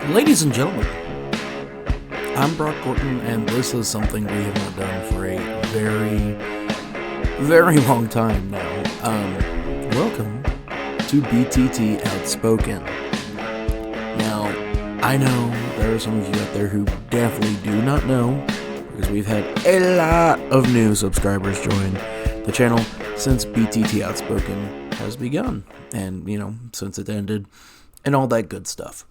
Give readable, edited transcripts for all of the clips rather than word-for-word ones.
Ladies and gentlemen, I'm Brock Gorton, and this is something we have not done for a very, very long time now. Welcome to BTT Out Spoken. Now, I know there are some of you out there who definitely do not know, because we've had a lot of new subscribers join the channel since BTT Outspoken has begun, and, since it ended, and all that good stuff.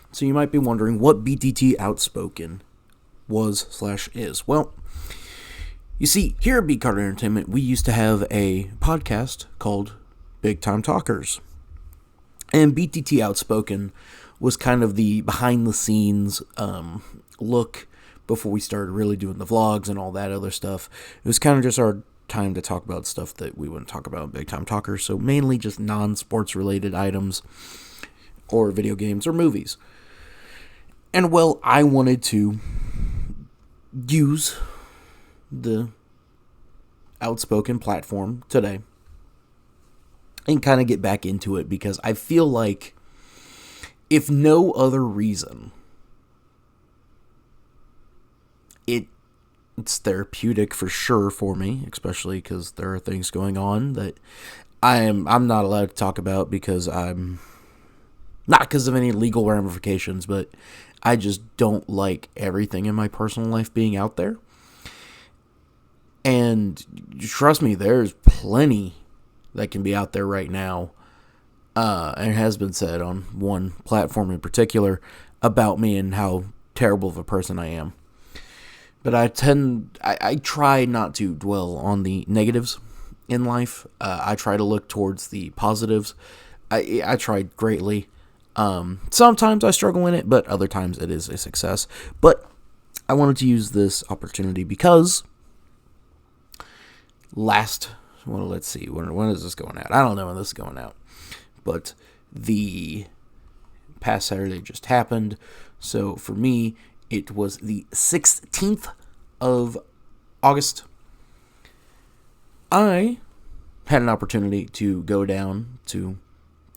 So you might be wondering what BTT Outspoken was/is. Well, you see, here at Beat Carter Entertainment, we used to have a podcast called Big Time Talkers. And BTT Outspoken was kind of the behind-the-scenes look before we started really doing the vlogs and all that other stuff. It was kind of just our time to talk about stuff that we wouldn't talk about in Big Time Talkers, so mainly just non-sports related items or video games or movies. And, well, I wanted to use the Outspoken platform today and kind of get back into it, because I feel like, if no other reason, it's therapeutic for sure for me, especially because there are things going on that I'm not allowed to talk about, because I'm not because of any legal ramifications, but I just don't like everything in my personal life being out there. And trust me, there's plenty that can be out there right now, and it has been said on one platform in particular about me and how terrible of a person I am. But I try not to dwell on the negatives in life. I try to look towards the positives. I try greatly. Sometimes I struggle in it, but other times it is a success. But I wanted to use this opportunity because let's see, when is this going out? I don't know when this is going out, but the past Saturday just happened. So for me, it was the 16th of August. I had an opportunity to go down to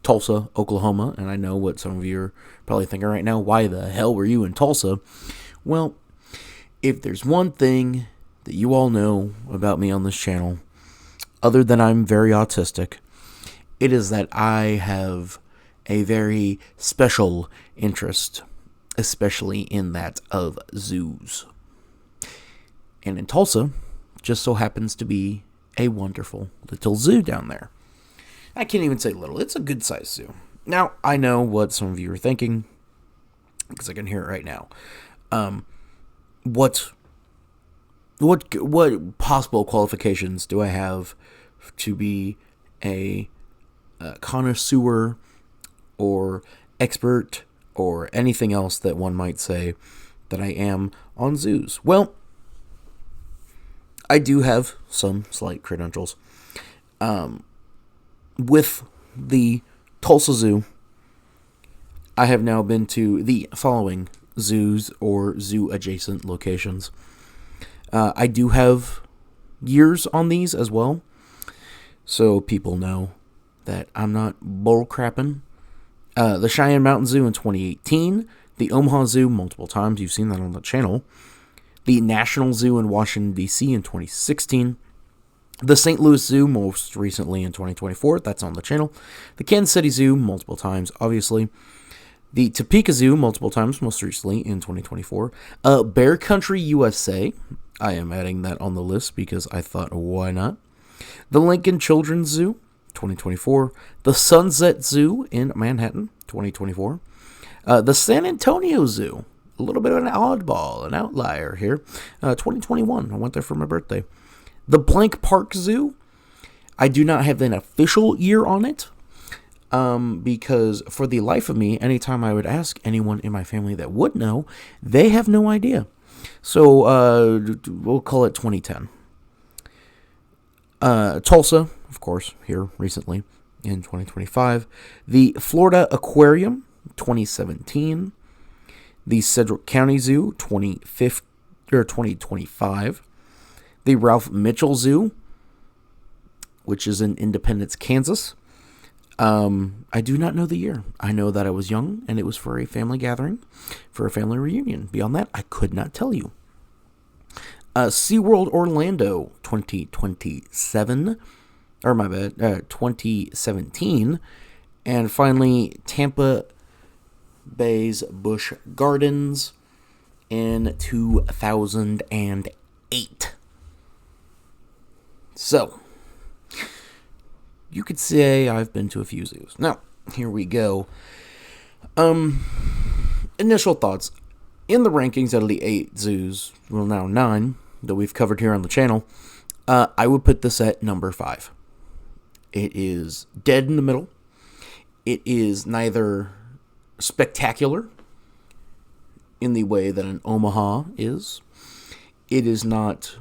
Tulsa, Oklahoma, and I know what some of you are probably thinking right now, why the hell were you in Tulsa? Well, if there's one thing that you all know about me on this channel, other than I'm very autistic, it is that I have a very special interest, especially in that of zoos. And in Tulsa, just so happens to be a wonderful little zoo down there. I can't even say little. It's a good-sized zoo. Now, I know what some of you are thinking, because I can hear it right now. What possible qualifications do I have to be a connoisseur or expert or anything else that one might say that I am on zoos? Well, I do have some slight credentials. With the Tulsa Zoo, I have now been to the following zoos or zoo-adjacent locations. I do have years on these as well, so people know that I'm not bullcrapping. The Cheyenne Mountain Zoo in 2018, the Omaha Zoo multiple times, you've seen that on the channel, the National Zoo in Washington, D.C. in 2016, the St. Louis Zoo most recently in 2024, that's on the channel, the Kansas City Zoo multiple times, obviously, the Topeka Zoo multiple times, most recently in 2024, Bear Country, USA, I am adding that on the list because I thought, why not? The Lincoln Children's Zoo, 2024, the Sunset Zoo in Manhattan, 2024, the San Antonio Zoo, a little bit of an oddball, an outlier here, 2021, I went there for my birthday. The Blank Park Zoo, I do not have an official year on it, because for the life of me, anytime I would ask anyone in my family that would know, they have no idea. So we'll call it 2010. Tulsa, of course, here recently in 2025. The Florida Aquarium, 2017. The Sedgwick County Zoo, 2025. The Ralph Mitchell Zoo, which is in Independence, Kansas. I do not know the year. I know that I was young and it was for a family gathering, for a family reunion. Beyond that, I could not tell you. SeaWorld Orlando 2027, or my bad, 2017. And finally, Tampa Bay's Busch Gardens in 2008. So, you could say I've been to a few zoos. Now, here we go. Initial thoughts. In the rankings out of the 8 zoos, well now 9, that we've covered here on the channel, I would put this at number 5. It is dead in the middle. It is neither spectacular in the way that an Omaha is. It is not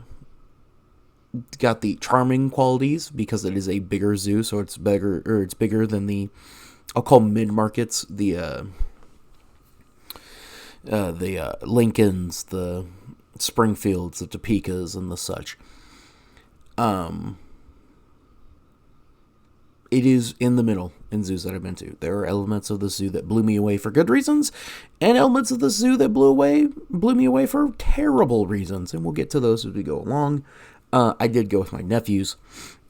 got the charming qualities because it is a bigger zoo, so it's bigger, or it's bigger than the, I'll call mid-markets, the Lincolns, the Springfields, the Topekas, and the such. It is in the middle in zoos that I've been to. There are elements of the zoo that blew me away for good reasons, and elements of the zoo that blew me away for terrible reasons, and we'll get to those as we go along. I did go with my nephews.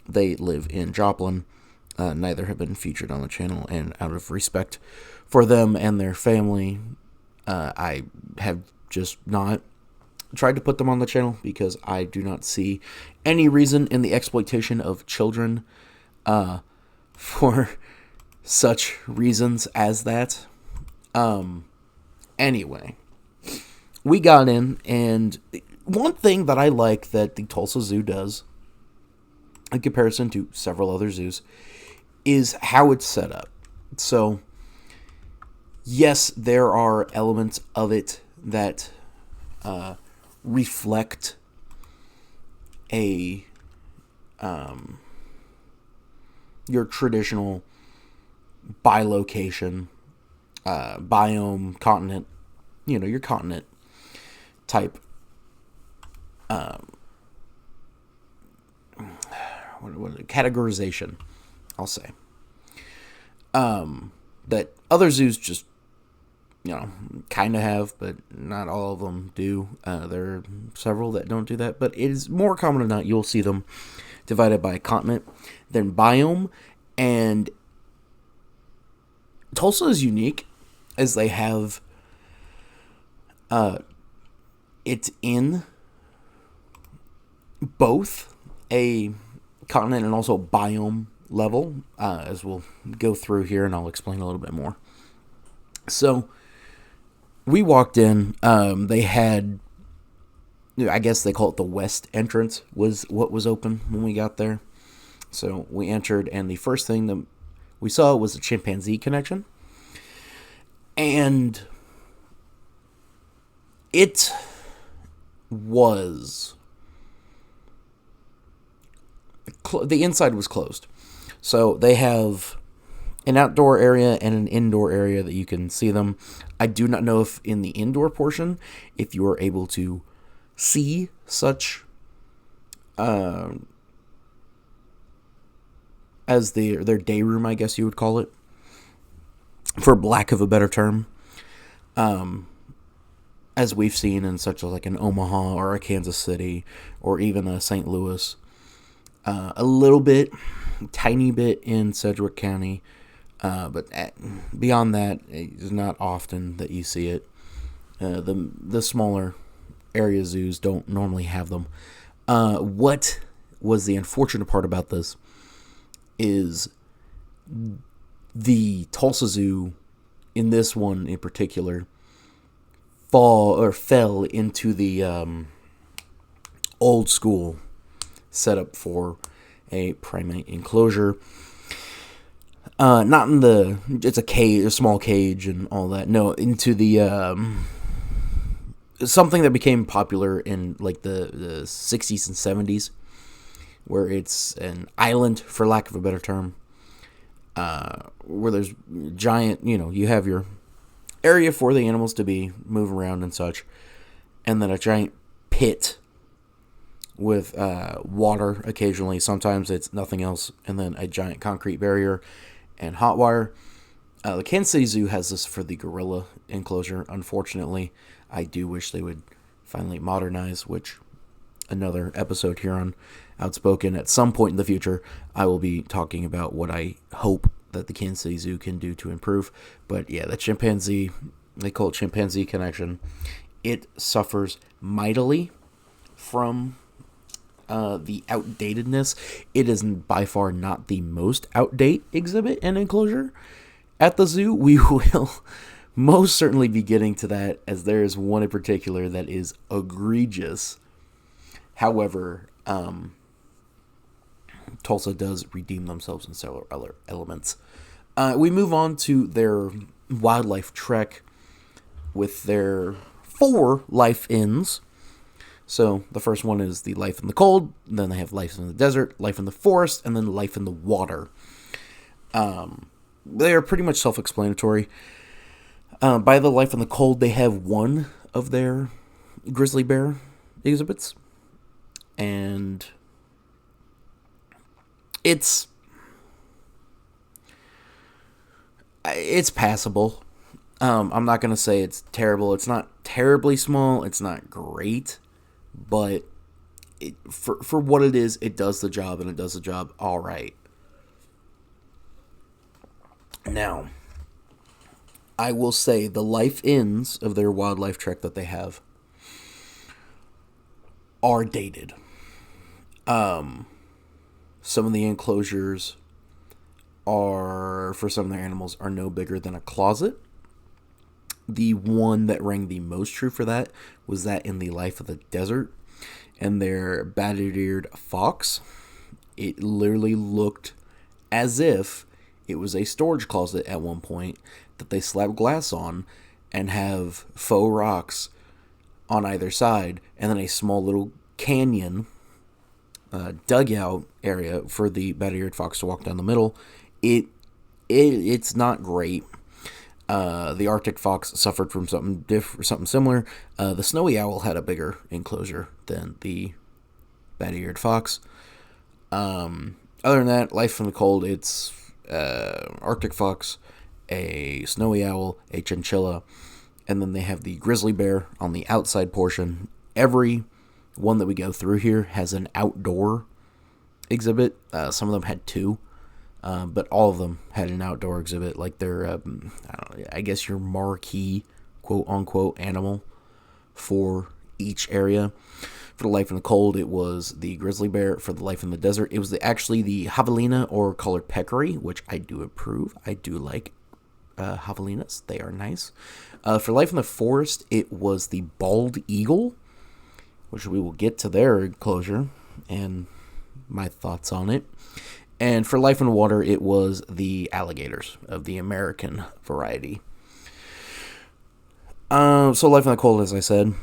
They live in Joplin. Neither have been featured on the channel, and out of respect for them and their family, I have just not tried to put them on the channel because I do not see any reason in the exploitation of children for such reasons as that. Anyway, we got in, and one thing that I like that the Tulsa Zoo does, in comparison to several other zoos, is how it's set up. So, yes, there are elements of it that reflect a your traditional bilocation, biome, continent, your continent type categorization, I'll say. That other zoos just, kind of have, but not all of them do. There are several that don't do that, but it is more common than not. You'll see them divided by continent, then biome, and Tulsa is unique as they have it's in both a continent and also biome level, as we'll go through here and I'll explain a little bit more. So we walked in, they had, I guess they call it the west entrance was what was open when we got there. So we entered, and the first thing that we saw was a chimpanzee connection. And it was, the inside was closed. So they have an outdoor area and an indoor area that you can see them. I do not know if in the indoor portion, if you are able to see such as their day room, I guess you would call it, for lack of a better term, as we've seen in such like an Omaha or a Kansas City or even a St. Louis, a little bit, tiny bit in Sedgwick County, but beyond that, it's not often that you see it. The smaller area zoos don't normally have them. What was the unfortunate part about this is the Tulsa Zoo, in this one in particular, fell into the old school setup for a primate enclosure. Not in it's a cage, a small cage and all that. No, into the something that became popular in like the 60s and 70s, where it's an island, for lack of a better term, where there's giant, you have your area for the animals to move around and such, and then a giant pit with water occasionally. Sometimes it's nothing else, and then a giant concrete barrier, and hot wire. The Kansas City Zoo has this for the gorilla enclosure. Unfortunately, I do wish they would finally modernize, which another episode here on Outspoken. At some point in the future, I will be talking about what I hope that the Kansas City Zoo can do to improve. But yeah, the chimpanzee, they call it chimpanzee connection, it suffers mightily from the outdatedness. It is by far not the most outdated exhibit and enclosure at the zoo. We will most certainly be getting to that, as there is one in particular that is egregious. However, Tulsa does redeem themselves in several other elements. We move on to their wildlife trek with their 4 life inns. So the first one is the life in the cold, then they have life in the desert, life in the forest, and then life in the water. They are pretty much self-explanatory. By the life in the cold, they have one of their grizzly bear exhibits. And it's passable. I'm not going to say it's terrible. It's not terribly small. It's not great. But for what it is, it does the job, and it does the job all right. Now, I will say the life inns of their wildlife trek that they have are dated. Some of the enclosures for some of their animals, are no bigger than a closet. The one that rang the most true for that was that in the life of the desert, and their battered-eared fox. It literally looked as if it was a storage closet at one point that they slap glass on and have faux rocks on either side, and then a small little canyon dugout area for the battered-eared fox to walk down the middle. It's not great. The Arctic fox suffered from something similar. The snowy owl had a bigger enclosure than the bat-eared fox. Other than that, life in the cold, it's Arctic fox, a snowy owl, a chinchilla, and then they have the grizzly bear on the outside portion. Every one that we go through here has an outdoor exhibit. Some of them had 2. But all of them had an outdoor exhibit, like their, I guess your marquee, quote-unquote, animal for each area. For the life in the cold, it was the grizzly bear. For the life in the desert, it was actually the javelina or colored peccary, which I do approve. I do like javelinas. They are nice. For life in the forest, it was the bald eagle, which we will get to their enclosure and my thoughts on it. And for life in water, it was the alligators of the American variety. So life in the cold, as I said,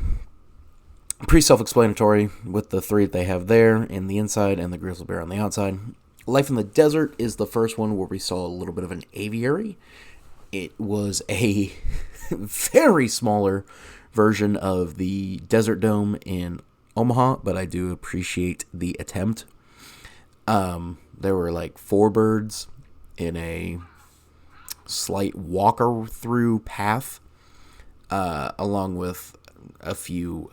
pretty self-explanatory with the 3 that they have there in the inside and the grizzly bear on the outside. Life in the desert is the first one where we saw a little bit of an aviary. It was a very smaller version of the Desert Dome in Omaha, but I do appreciate the attempt. There were like 4 birds in a slight walker-through path, along with a few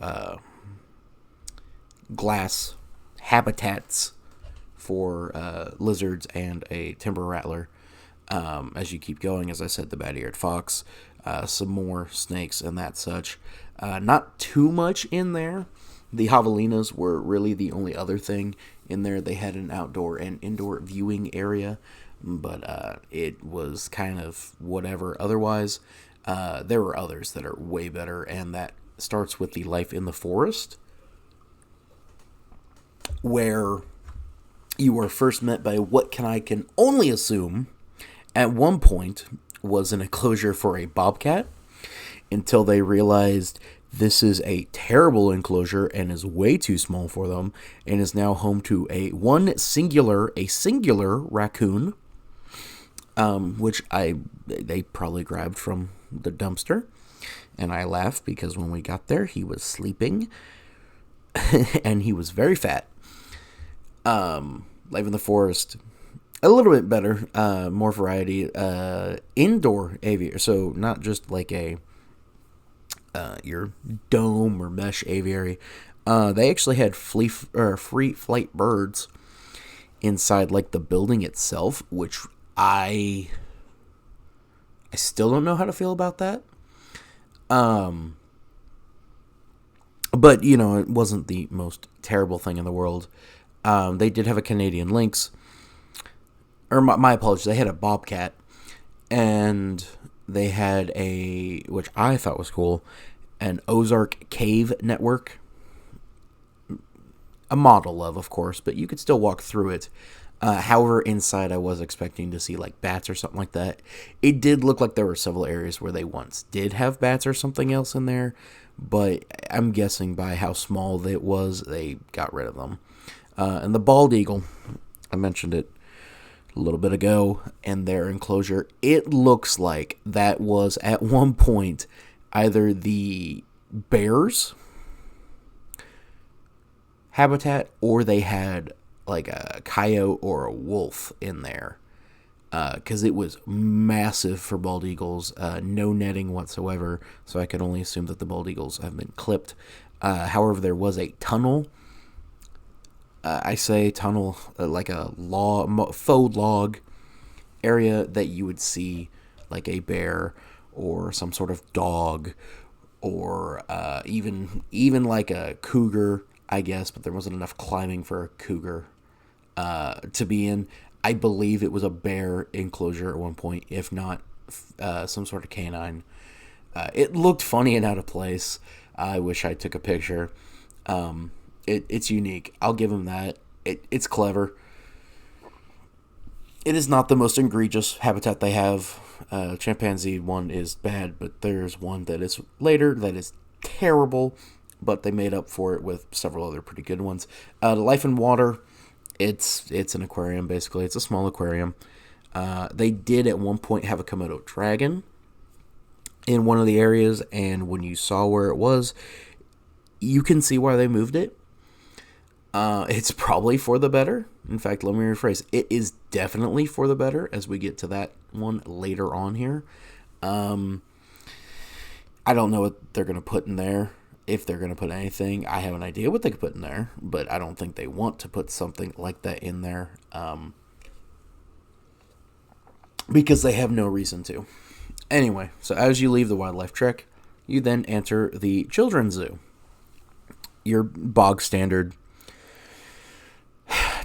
glass habitats for lizards and a timber rattler. As you keep going, as I said, the bat-eared fox, some more snakes and that such. Not too much in there. The javelinas were really the only other thing in there. They had an outdoor and indoor viewing area, but it was kind of whatever. Otherwise, there were others that are way better, and that starts with the life in the forest, where you were first met by what I can only assume at one point was an enclosure for a bobcat, until they realized this is a terrible enclosure and is way too small for them, and is now home to a singular raccoon, which they probably grabbed from the dumpster. And I laughed because when we got there, he was sleeping, and he was very fat. Life in the forest, a little bit better, more variety. Indoor aviary, so not just like a your dome or mesh aviary. They actually had free flight birds inside like the building itself, which I still don't know how to feel about that. But it wasn't the most terrible thing in the world. They did have a Canadian lynx, or my apologies, they had a bobcat, and they had which I thought was cool, an Ozark cave network. A model of course, but you could still walk through it. However, inside I was expecting to see like bats or something like that. It did look like there were several areas where they once did have bats or something else in there, but I'm guessing by how small it was, they got rid of them. And the bald eagle, I mentioned it a little bit ago, and their enclosure, it looks like that was at one point either the bears' habitat or they had like a coyote or a wolf in there, because it was massive for bald eagles. No netting whatsoever, so I can only assume that the bald eagles have been clipped. However, there was a tunnel. I say tunnel, like a faux log area that you would see like a bear or some sort of dog, or even like a cougar, I guess, but there wasn't enough climbing for a cougar to be in. I believe it was a bear enclosure at one point, if not some sort of canine. It looked funny and out of place. I wish I took a picture. It's unique. I'll give them that. It's clever. It is not the most egregious habitat they have. Chimpanzee one is bad, but there's one that is later that is terrible, but they made up for it with several other pretty good ones. The life in water, it's an aquarium, basically. It's a small aquarium. They did at one point have a Komodo dragon in one of the areas, and when you saw where it was, you can see why they moved it. It's probably for the better. In fact, let me rephrase. It is definitely for the better as we get to that one later on here. I don't know what they're going to put in there. If they're going to put anything, I have an idea what they could put in there, but I don't think they want to put something like that in there, because they have no reason to. Anyway, so as you leave the wildlife trek, you then enter the children's zoo. Your bog standard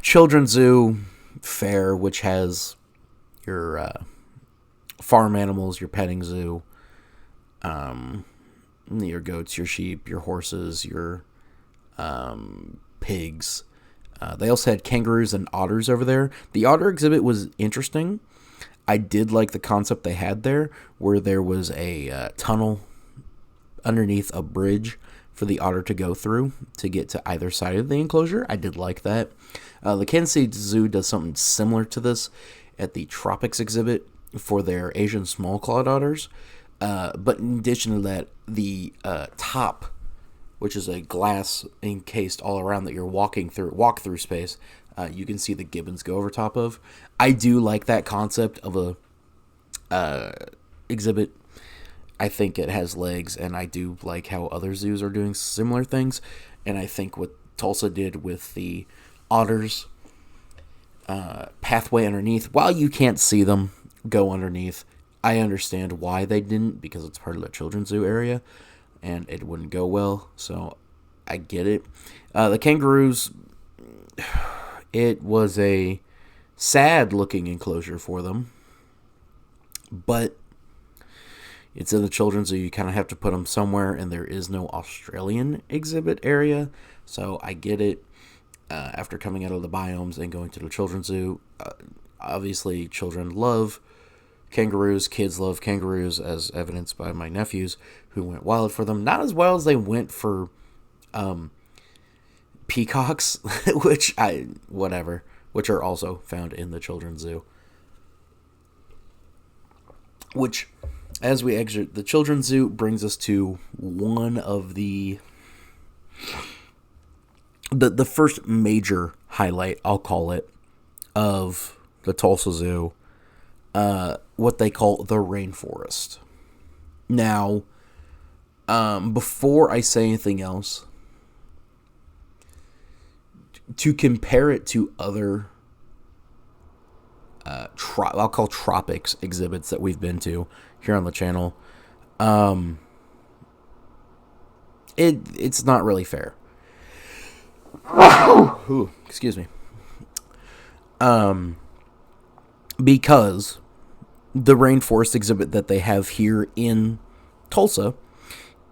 children's zoo fare, which has your farm animals, your petting zoo, your goats, your sheep, your horses, your pigs. They also had kangaroos and otters over there. The otter exhibit was interesting. I did like the concept they had there, where there was a tunnel underneath a bridge for the otter to go through to get to either side of the enclosure. I did like that. The Kansas City Zoo does something similar to this at the Tropics exhibit for their Asian small-clawed otters. But in addition to that, the top, which is a glass encased all around that you're walk-through space, you can see the gibbons go over top of. I do like that concept of a exhibit. I think it has legs, and I do like how other zoos are doing similar things. And I think what Tulsa did with the otters pathway underneath, while you can't see them go underneath, I understand why they didn't, because it's part of the children's zoo area, and it wouldn't go well, so I get it. The kangaroos, it was a sad-looking enclosure for them, but it's in the children's zoo. You kind of have to put them somewhere, and there is no Australian exhibit area, so I get it. After coming out of the biomes and going to the children's zoo, obviously children love kangaroos, kids love kangaroos, as evidenced by my nephews who went wild for them. Not as wild as they went for peacocks, which are also found in the children's zoo. Which, as we exit the children's zoo, brings us to one of the first major highlight, I'll call it, of the Tulsa Zoo, what they call the rainforest. Now, before I say anything else, to compare it to other I'll call tropics exhibits that we've been to here on the channel, it's not really fair. Ooh, excuse me. Because the rainforest exhibit that they have here in Tulsa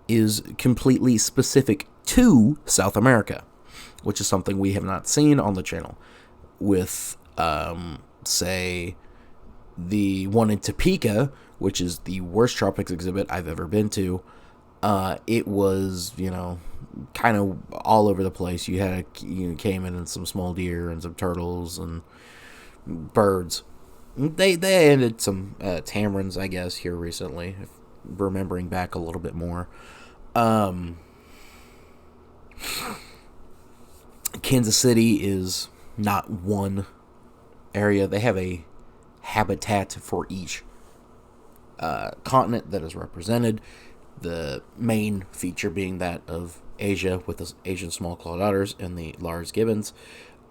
is completely specific to South America, which is something we have not seen on the channel. With, say, the one in Topeka, which is the worst tropics exhibit I've ever been to. It was, kind of all over the place. You had a caiman and some small deer and some turtles and birds. They added some tamarins, I guess, here recently, if remembering back a little bit more. Kansas City is not one area. They have a habitat for each continent that is represented. The main feature being that of Asia, with the Asian small-clawed otters and the Lars gibbons.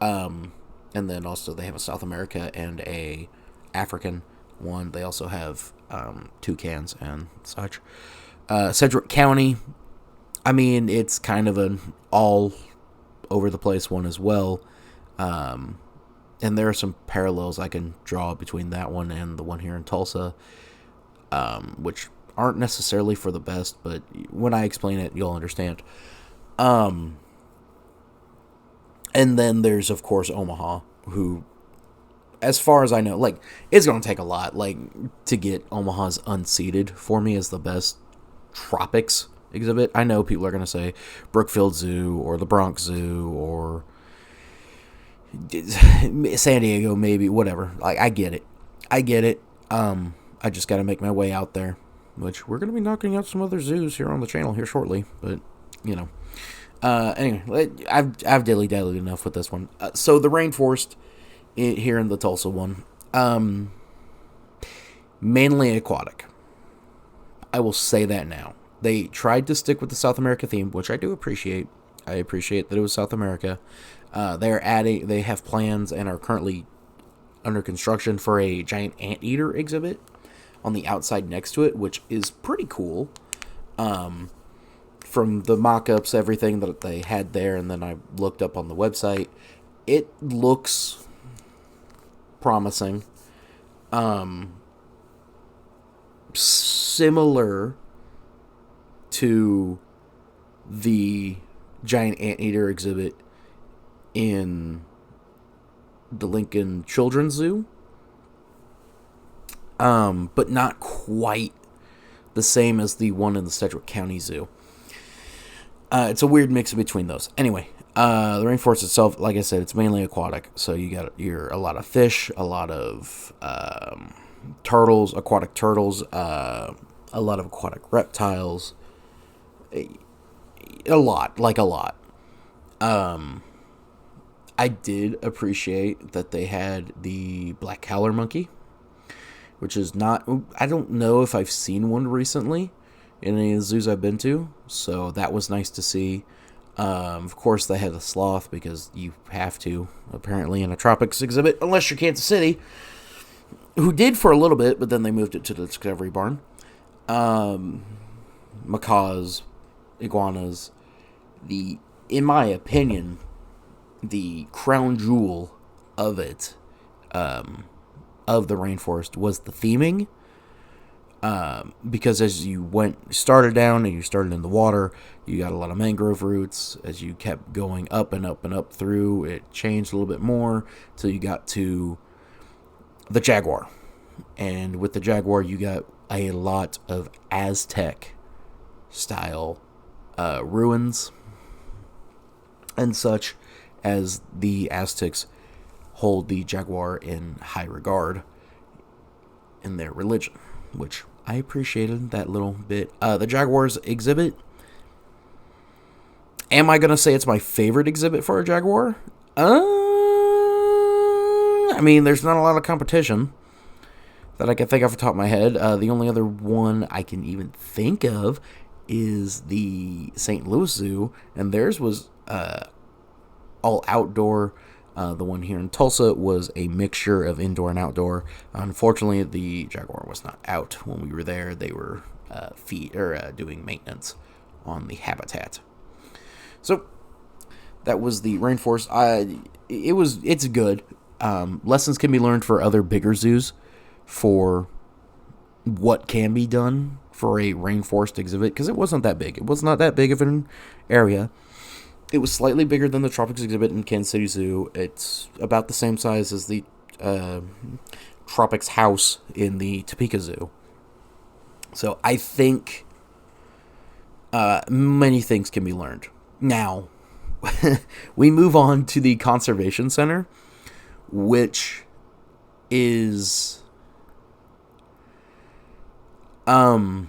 And then also they have a South America and a African one. They also have toucans and such. Sedgwick County, I mean, it's kind of an all over the place one as well. And there are some parallels I can draw between that one and the one here in Tulsa, which aren't necessarily for the best, but when I explain it, you'll understand. And then there's, of course, Omaha, who, as far as I know, it's going to take a lot, to get Omaha's unseated for me as the best tropics exhibit. I know people are going to say Brookfield Zoo or the Bronx Zoo or San Diego, maybe, whatever. I get it. I just got to make my way out there, which we're going to be knocking out some other zoos here on the channel here shortly, but, anyway, I've dilly-dallied enough with this one. So the rainforest here in the Tulsa one, mainly aquatic. I will say that now. They tried to stick with the South America theme, which I do appreciate. I appreciate that it was South America. They have plans and are currently under construction for a giant anteater exhibit on the outside next to it, which is pretty cool. From the mock-ups, everything that they had there, and then I looked up on the website, it looks promising. Similar to the giant anteater exhibit in the Lincoln Children's Zoo, but not quite the same as the one in the Sedgwick County Zoo. It's a weird mix between those. Anyway, the rainforest itself, like I said, it's mainly aquatic. So you got a lot of fish, a lot of turtles, aquatic turtles, a lot of aquatic reptiles, a lot. I did appreciate that they had the black howler monkey, which is not, I don't know if I've seen one recently in any of the zoos I've been to, so that was nice to see. Of course, they had a sloth, because you have to, apparently, in a tropics exhibit, unless you're Kansas City, who did for a little bit, but then they moved it to the Discovery Barn. Macaws, iguanas, in my opinion, the crown jewel of it, of the rainforest, was the theming. Because as you started down and you started in the water, you got a lot of mangrove roots. As you kept going up and up and up through, it changed a little bit more till you got to the jaguar. And with the jaguar, you got a lot of Aztec style ruins and such, as the Aztecs hold the jaguar in high regard in their religion, which I appreciated that little bit. The Jaguars exhibit, am I going to say it's my favorite exhibit for a jaguar? I mean, there's not a lot of competition that I can think of off the top of my head. The only other one I can even think of is the St. Louis Zoo, and theirs was all outdoor. The one here in Tulsa was a mixture of indoor and outdoor. Unfortunately, the jaguar was not out when we were there. They were doing maintenance on the habitat. So that was the rainforest. It's good. Lessons can be learned for other bigger zoos for what can be done for a rainforest exhibit, because it wasn't that big. It was not that big of an area. It was slightly bigger than the Tropics exhibit in Kansas City Zoo. It's about the same size as the Tropics house in the Topeka Zoo. So I think many things can be learned. Now, we move on to the Conservation Center, which is it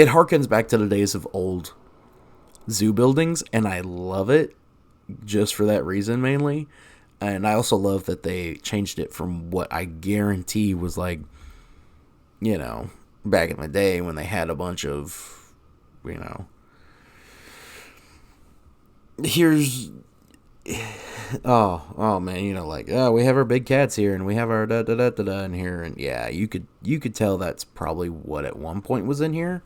harkens back to the days of old zoo buildings, and I love it just for that reason mainly. And I also love that they changed it from what I guarantee was like, back in the day when they had a bunch of, here's, oh man, we have our big cats here and we have our da-da-da-da-da in here. And yeah, you could tell that's probably what at one point was in here.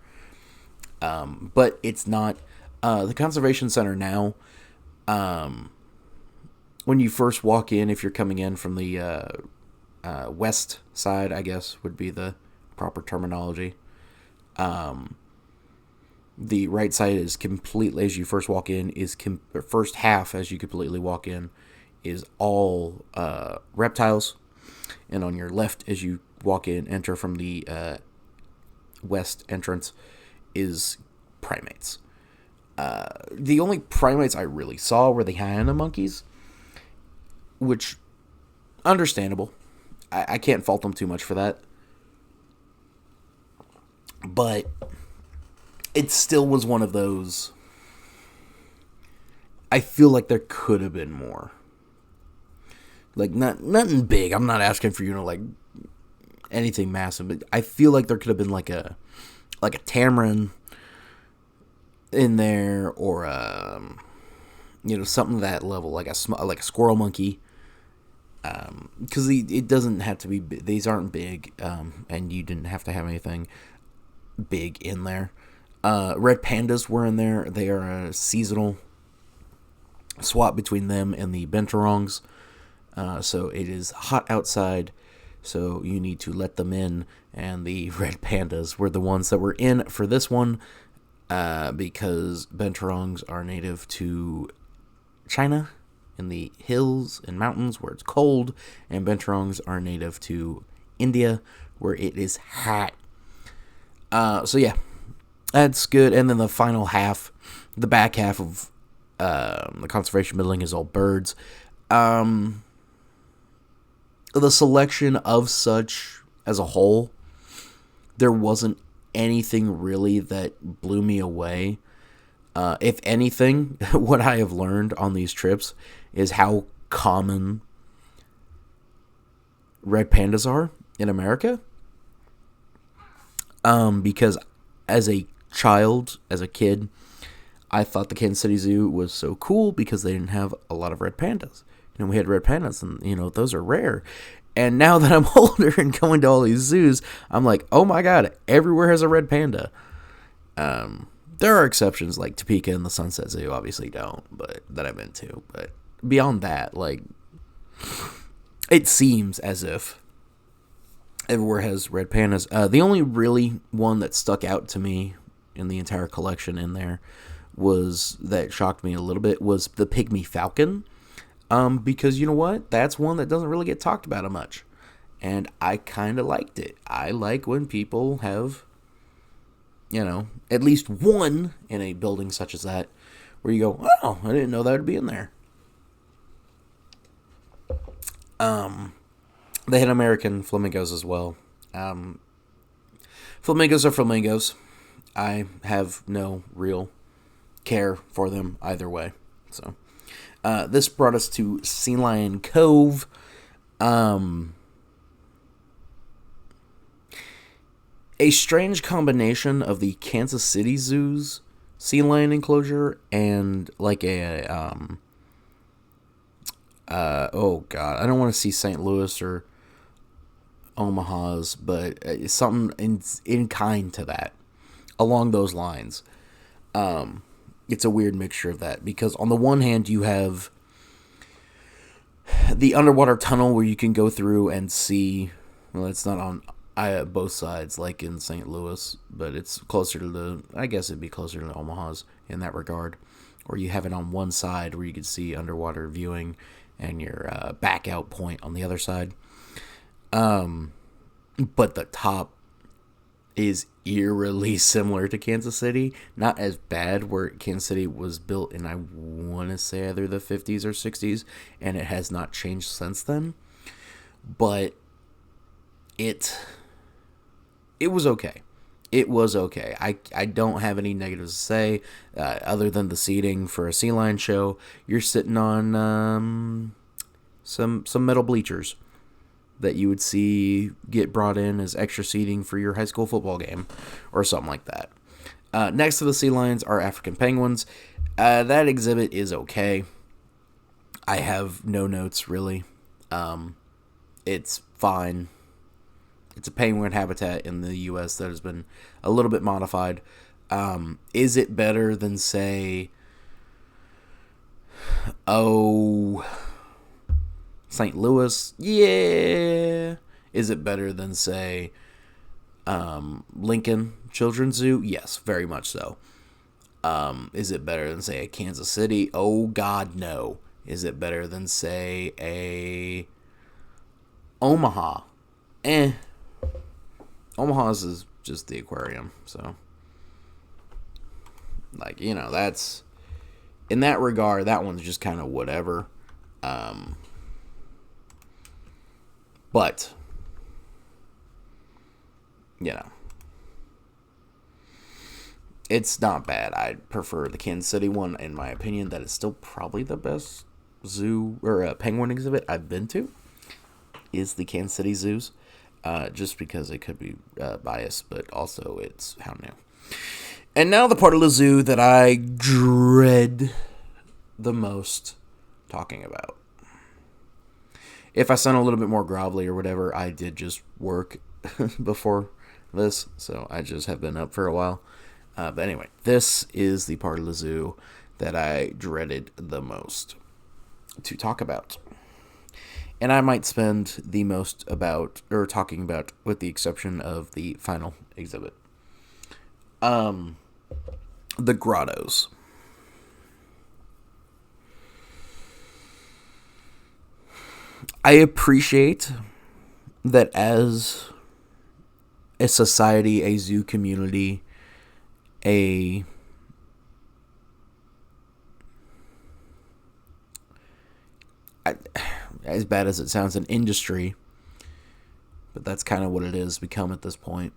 But it's not. The Conservation Center now, when you first walk in, if you're coming in from the west side, I guess would be the proper terminology. The right side is completely, as you first walk in, first half as you completely walk in is all reptiles, and on your left as you walk in, enter from the west entrance, is primates. The only primates I really saw were the hyena monkeys, which, understandable. I can't fault them too much for that. But it still was one of those, I feel like there could have been more. Like, nothing big. I'm not asking for, anything massive, but I feel like there could have been like a tamarin in there, or something to that level, like a squirrel monkey, because it doesn't have to be. These aren't big, and you didn't have to have anything big in there. Red pandas were in there. They are a seasonal swap between them and the binturongs. So it is hot outside, so you need to let them in. And the red pandas were the ones that were in for this one. Because binturongs are native to China in the hills and mountains where it's cold, and binturongs are native to India where it is hot. So yeah, that's good. And then the final half, the back half of the conservation building is all birds. The selection of such as a whole, there wasn't anything really that blew me away. If anything, what I have learned on these trips is how common red pandas are in America. Because as a child, as a kid, I thought the Kansas City Zoo was so cool because they didn't have a lot of red pandas. We had red pandas, and those are rare. And now that I'm older and going to all these zoos, I'm like, oh my god, everywhere has a red panda. There are exceptions, like Topeka and the Sunset Zoo obviously don't, but that I've been to. But beyond that, it seems as if everywhere has red pandas. The only really one that stuck out to me in the entire collection in there that shocked me a little bit was the pygmy falcon. Because you know what? That's one that doesn't really get talked about much. And I kind of liked it. I like when people have, at least one in a building such as that, where you go, oh, I didn't know that would be in there. They had American flamingos as well. Flamingos are flamingos. I have no real care for them either way. So, This brought us to Sea Lion Cove. A strange combination of the Kansas City Zoo's sea lion enclosure and like a oh god, I don't want to see St. Louis or Omaha's, but something in kind to that, along those lines. It's a weird mixture of that, because on the one hand you have the underwater tunnel where you can go through and see, well, it's not on both sides like in St. Louis, but it's closer to I guess it'd be closer to Omaha's in that regard, or you have it on one side where you can see underwater viewing and your back out point on the other side. But the top is eerily similar to Kansas City. Not as bad, where Kansas City was built in, I want to say, either the 50s or 60s, and it has not changed since then. But it was okay. It was okay. I don't have any negatives to say, other than the seating for a sea lion show. You're sitting on some metal bleachers that you would see get brought in as extra seating for your high school football game or something like that. Next to the sea lions are African penguins. That exhibit is okay. I have no notes, really. It's fine. It's a penguin habitat in the U.S. that has been a little bit modified. Is it better than, say, St. Louis? Yeah. Is it better than, say, Lincoln Children's Zoo? Yes, very much so. Is it better than, say, a Kansas City? Oh, God, no. Is it better than, say, a Omaha? Omaha's is just the aquarium, so, like, that's, in that regard, that one's just kind of whatever. But, it's not bad. I prefer the Kansas City one, in my opinion. That is still probably the best zoo or penguin exhibit I've been to, is the Kansas City Zoos. Just because it could be biased, but also it's how new. And now the part of the zoo that I dread the most talking about. If I sound a little bit more grovelly or whatever, I did just work before this, so I just have been up for a while. But anyway, this is the part of the zoo that I dreaded the most to talk about. And I might spend the most talking about, with the exception of the final exhibit. The grottos. I appreciate that as a society, a zoo community, as bad as it sounds, an industry, but that's kind of what it has become at this point.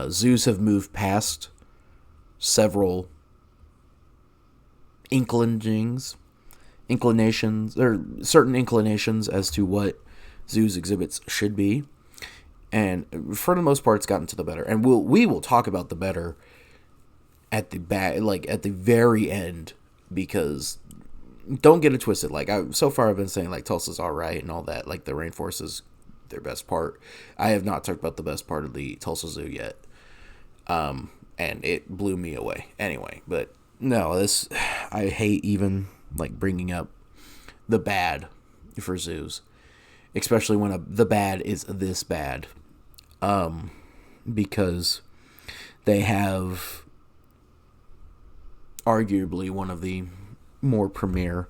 Zoos have moved past several inclinations, or certain inclinations as to what zoos exhibits should be, and for the most part, it's gotten to the better. And we will talk about the better at the at the very end, because don't get it twisted. So far I've been saying Tulsa's all right and all that. The rainforest is their best part. I have not talked about the best part of the Tulsa Zoo yet, and it blew me away. Anyway, but no, I hate even bringing up the bad for zoos, especially when the bad is this bad, because they have arguably one of the more premier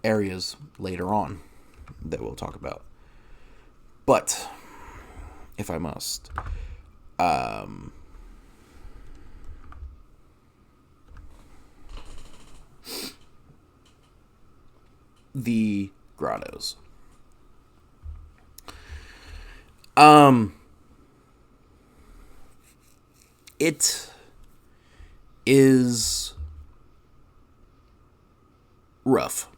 areas later on that we'll talk about. But if I must, the grottos. it is rough.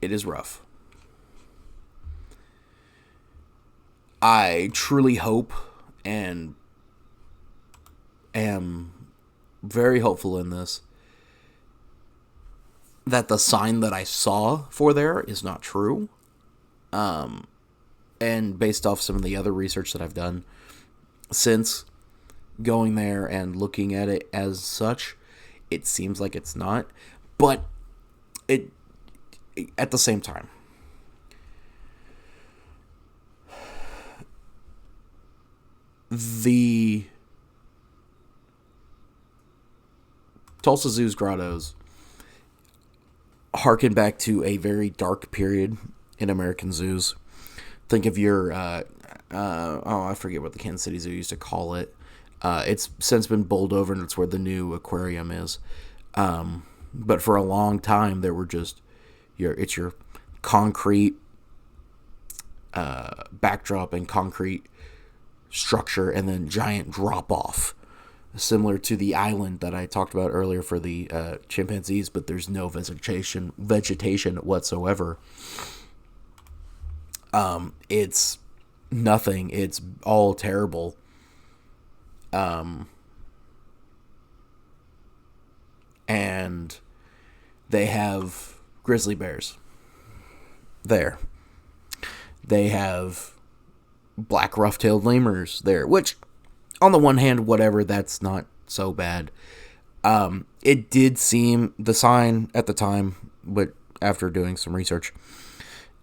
It is rough. I truly hope and am very hopeful in this that the sign that I saw for there is not true. And based off some of the other research that I've done since going there and looking at it as such, it seems like it's not. But it at the same time, the Tulsa Zoo's grottos harken back to a very dark period in American zoos. Think of your, I forget what the Kansas City Zoo used to call it. It's since been bowled over, and it's where the new aquarium is. But for a long time, there were just it's your concrete backdrop and concrete structure, and then giant drop off, similar to the island that I talked about earlier for the chimpanzees. But there's no vegetation whatsoever. It's nothing. It's all terrible. And they have grizzly bears there. They have black rough-tailed lemurs there, which, on the one hand, whatever, that's not so bad. It did seem, the sign at the time, but after doing some research,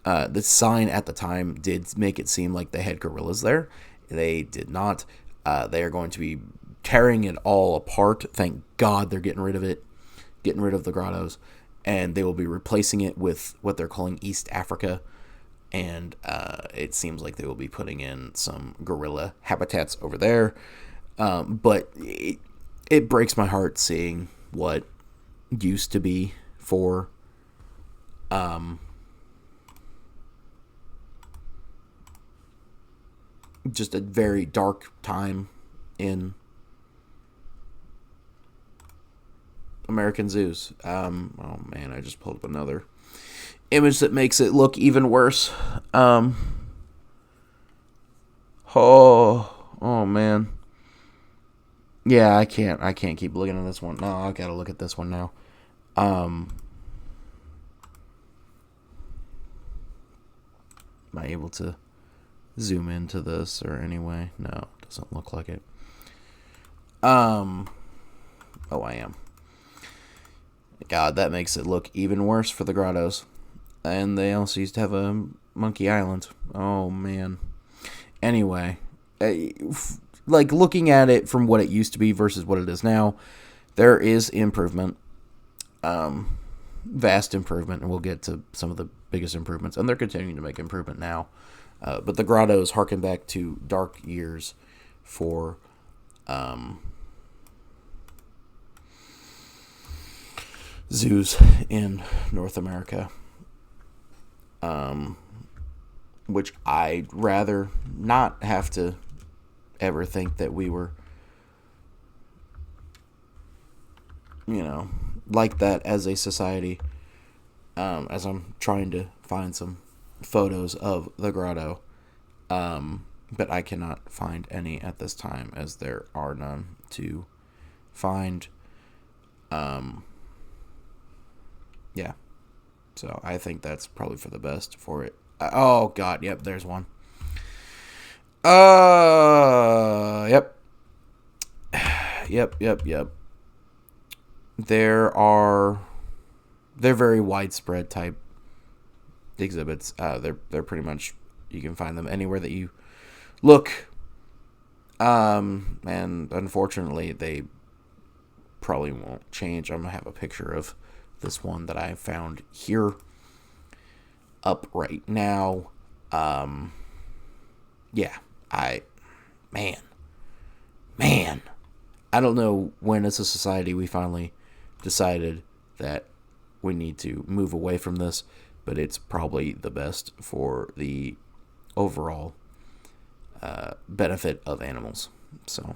the sign at the time did make it seem like they had gorillas there. They did not. They are going to be tearing it all apart. Thank God they're getting rid of it, getting rid of the grottos, and they will be replacing it with what they're calling East Africa. And it seems like they will be putting in some gorilla habitats over there. But it breaks my heart seeing what used to be for just a very dark time in American zoos. Oh man, I just pulled up another image that makes it look even worse. Oh man. Yeah, I can't keep looking at this one. No, I gotta look at this one now. Am I able to zoom into this or anyway? No, it doesn't look like it. Oh, I am. God, that makes it look even worse for the grottos. And they also used to have a Monkey Island. Oh, man. Anyway, like looking at it from what it used to be versus what it is now, there is improvement. Vast improvement, and we'll get to some of the biggest improvements. And they're continuing to make improvement now. But the grottos harken back to dark years for zoos in North America, which I'd rather not have to ever think that we were, like that as a society, as I'm trying to find some photos of the grotto, but I cannot find any at this time, as there are none to find. Yeah, so I think that's probably for the best for it. Oh God, yep, there's one. Yep. They're very widespread type exhibits. They're pretty much, you can find them anywhere that you look. And unfortunately, they probably won't change. I'm gonna have a picture of this one that I found here up right now. Yeah, man, I don't know when as a society we finally decided that we need to move away from this, but it's probably the best for the overall benefit of animals. So,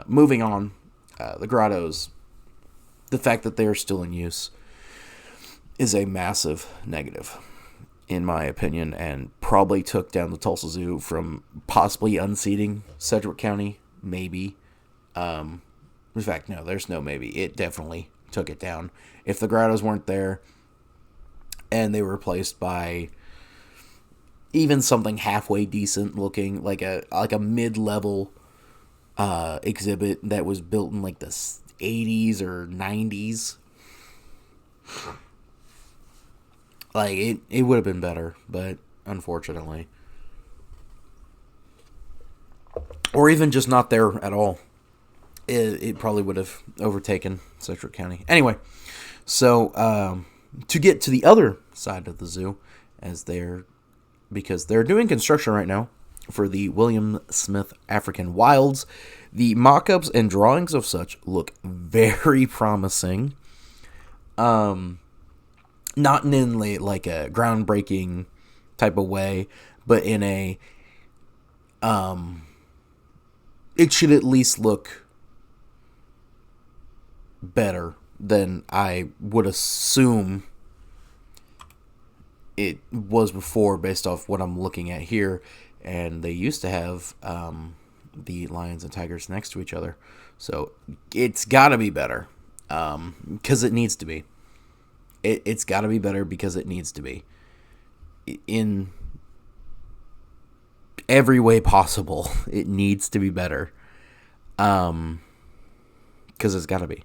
moving on, the grottos, the fact that they are still in use is a massive negative, in my opinion, and probably took down the Tulsa Zoo from possibly unseating Sedgwick County, maybe. In fact, no, there's no maybe. It definitely took it down. If the grottos weren't there and they were replaced by even something halfway decent looking, like a mid-level exhibit that was built in like the 80s or 90s, like it would have been better, but unfortunately, or even just not there at all, it probably would have overtaken Sedgwick County. Anyway, so to get to the other side of the zoo, because they're doing construction right now for the William Smith African Wilds. The mock-ups and drawings of such look very promising. Not in like a groundbreaking type of way, but in a it should at least look better than I would assume it was before, based off what I'm looking at here. And they used to have the lions and tigers next to each other, so it's got to be better, because it needs to be. It's got to be better because it needs to be, in every way possible. It needs to be better, because it's got to be,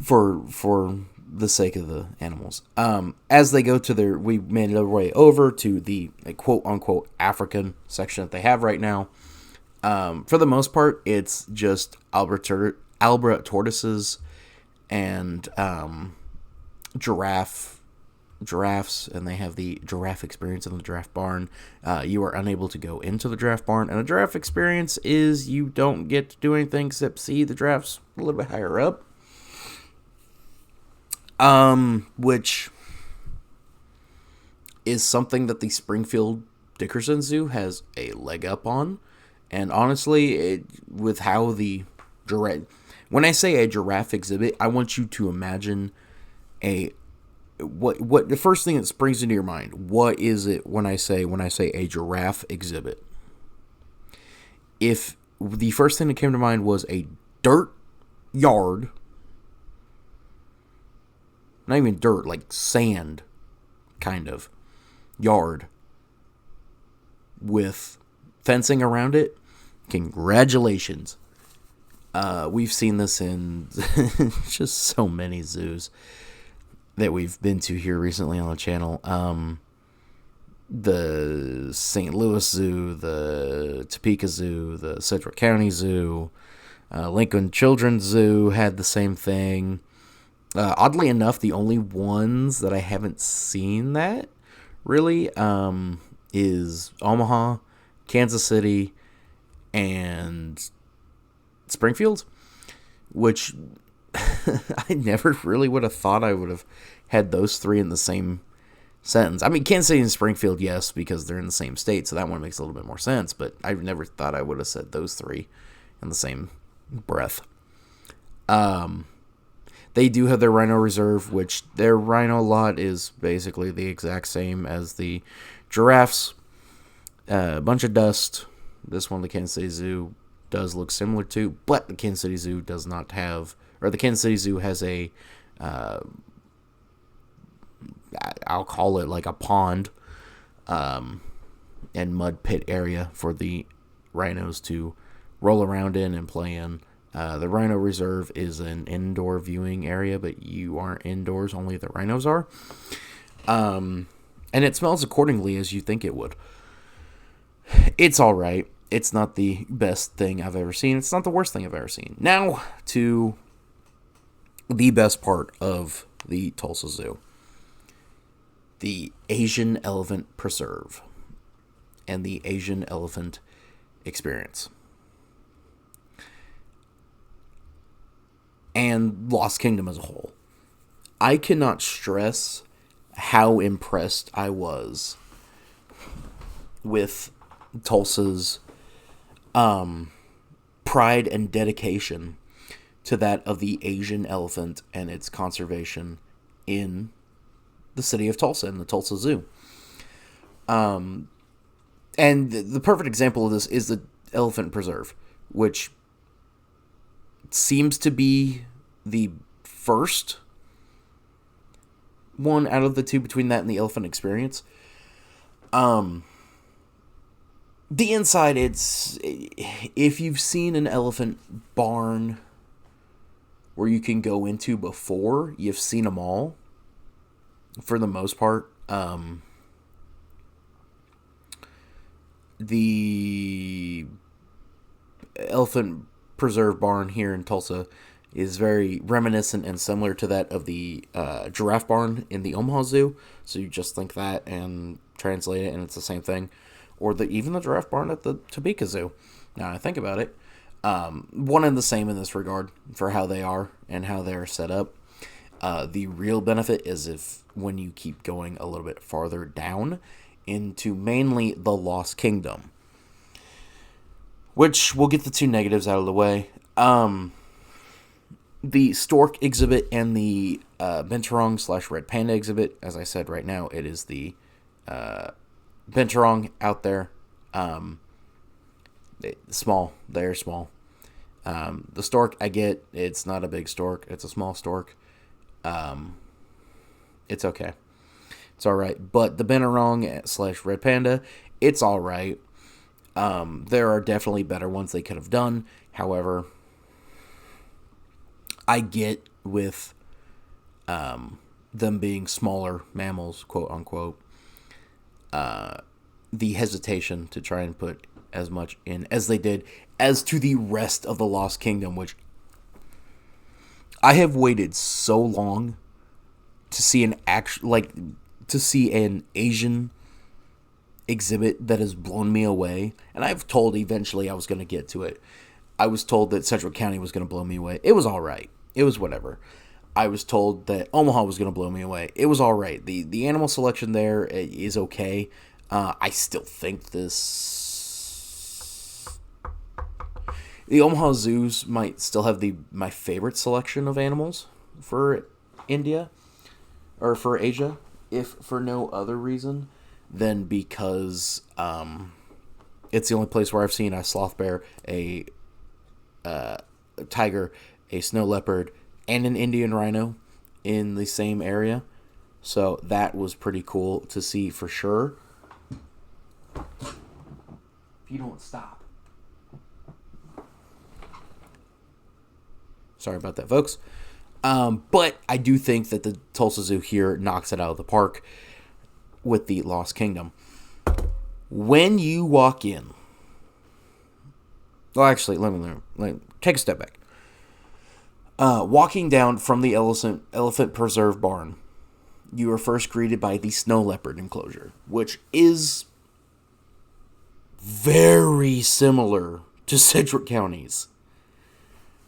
for the sake of the animals. As they go to we made our way over to the quote unquote African section that they have right now. For the most part, it's just Alba tortoises and giraffes, and they have the giraffe experience in the giraffe barn. You are unable to go into the giraffe barn, and a giraffe experience is you don't get to do anything except see the giraffes a little bit higher up. Which is something that the Springfield Dickerson Zoo has a leg up on. And honestly, with how the giraffe, when I say a giraffe exhibit, I want you to imagine what the first thing that springs into your mind. What is it when I say a giraffe exhibit? If the first thing that came to mind was a dirt yard, not even dirt, like sand, kind of, yard, with fencing around it, congratulations. We've seen this in just so many zoos that we've been to here recently on the channel. The St. Louis Zoo, the Topeka Zoo, the Sedgwick County Zoo, Lincoln Children's Zoo had the same thing. Oddly enough, the only ones that I haven't seen that really is Omaha, Kansas City, and Springfield, which I never really would have thought I would have had those three in the same sentence. I mean, Kansas City and Springfield, yes, because they're in the same state, so that one makes a little bit more sense, but I never thought I would have said those three in the same breath. They do have their rhino reserve, which their rhino lot is basically the exact same as the giraffes. A bunch of dust. This one, the Kansas City Zoo, does look similar to, but the Kansas City Zoo does not have, or the Kansas City Zoo has a, I'll call it like a pond, and mud pit area for the rhinos to roll around in and play in. The Rhino Reserve is an indoor viewing area, but you aren't indoors, only the rhinos are. And it smells accordingly as you think it would. It's alright. It's not the best thing I've ever seen. It's not the worst thing I've ever seen. Now to the best part of the Tulsa Zoo. The Asian Elephant Preserve and the Asian Elephant Experience. And Lost Kingdom as a whole. I cannot stress how impressed I was with Tulsa's pride and dedication to that of the Asian elephant and its conservation in the city of Tulsa, in the Tulsa Zoo. And the perfect example of this is the Elephant Preserve, which seems to be the first one out of the two between that and the Elephant Experience. The inside, if you've seen an elephant barn where you can go into before, you've seen them all, for the most part. The Elephant Preserve barn here in Tulsa is very reminiscent and similar to that of the giraffe barn in the Omaha Zoo. So you just think that and translate it, and it's the same thing. Or even the giraffe barn at the Topeka Zoo. Now I think about it, one and the same in this regard for how they are and how they're set up. The real benefit is when you keep going a little bit farther down into mainly the Lost Kingdom, which we'll get the two negatives out of the way. The stork exhibit and the binturong / red panda exhibit, as I said, right now it is the binturong out there. Small. They're small. The stork, I get. It's not a big stork. It's a small stork. It's okay. It's all right. But the binturong / red panda, it's all right. There are definitely better ones they could have done. However, I get with them being smaller mammals, quote unquote, the hesitation to try and put as much in as they did as to the rest of the Lost Kingdom, which I have waited so long to see an Asian exhibit that has blown me away. And I've told eventually I was going to get to it. I was told that Central County was going to blow me away. It was all right. It was whatever. I was told that Omaha was going to blow me away. It was all right. The animal selection there is okay. I still think the Omaha zoos might still have my favorite selection of animals for India or for Asia, if for no other reason than because it's the only place where I've seen a sloth bear, a tiger, a snow leopard, and an Indian rhino in the same area. So that was pretty cool to see for sure. If you don't stop. Sorry about that, folks. But I do think that the Tulsa Zoo here knocks it out of the park with the Lost Kingdom. When you walk in... Well, actually, let me take a step back. Walking down from the Elephant Preserve barn, you are first greeted by the snow leopard enclosure, which is very similar to Sedgwick County's.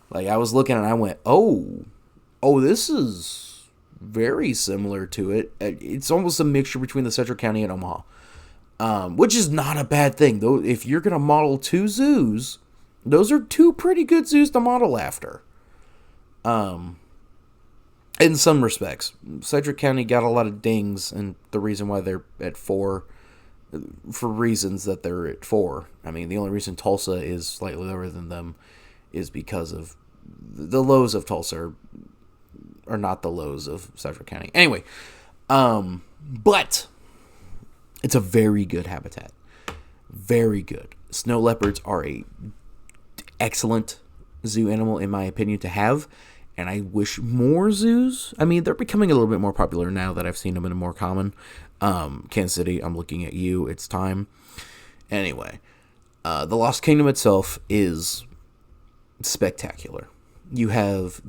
Like, I was looking and I went, oh, this is very similar to it. It's almost a mixture between the Sedgwick County and Omaha, which is not a bad thing. Though, if you're going to model two zoos, those are two pretty good zoos to model after. In some respects, Sedgwick County got a lot of dings, and the reason why they're at 4, for reasons that they're at 4. I mean, the only reason Tulsa is slightly lower than them is because of the lows of Tulsa are not the lows of Sedgwick County. Anyway, but it's a very good habitat. Very good. Snow leopards are a excellent zoo animal, in my opinion, to have. And I wish more zoos... I mean, they're becoming a little bit more popular now that I've seen them in a more common. Kansas City, I'm looking at you. It's time. Anyway, the Lost Kingdom itself is spectacular. You have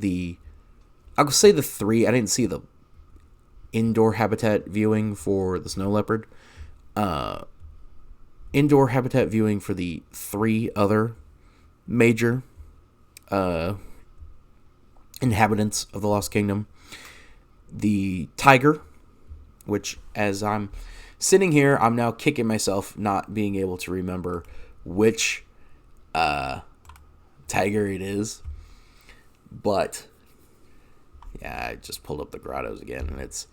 I'll say the 3. I didn't see the indoor habitat viewing for the snow leopard. Indoor habitat viewing for the 3 other major inhabitants of the Lost Kingdom. The tiger, which, as I'm sitting here, I'm now kicking myself not being able to remember which tiger it is. But yeah, I just pulled up the grottos again, and it's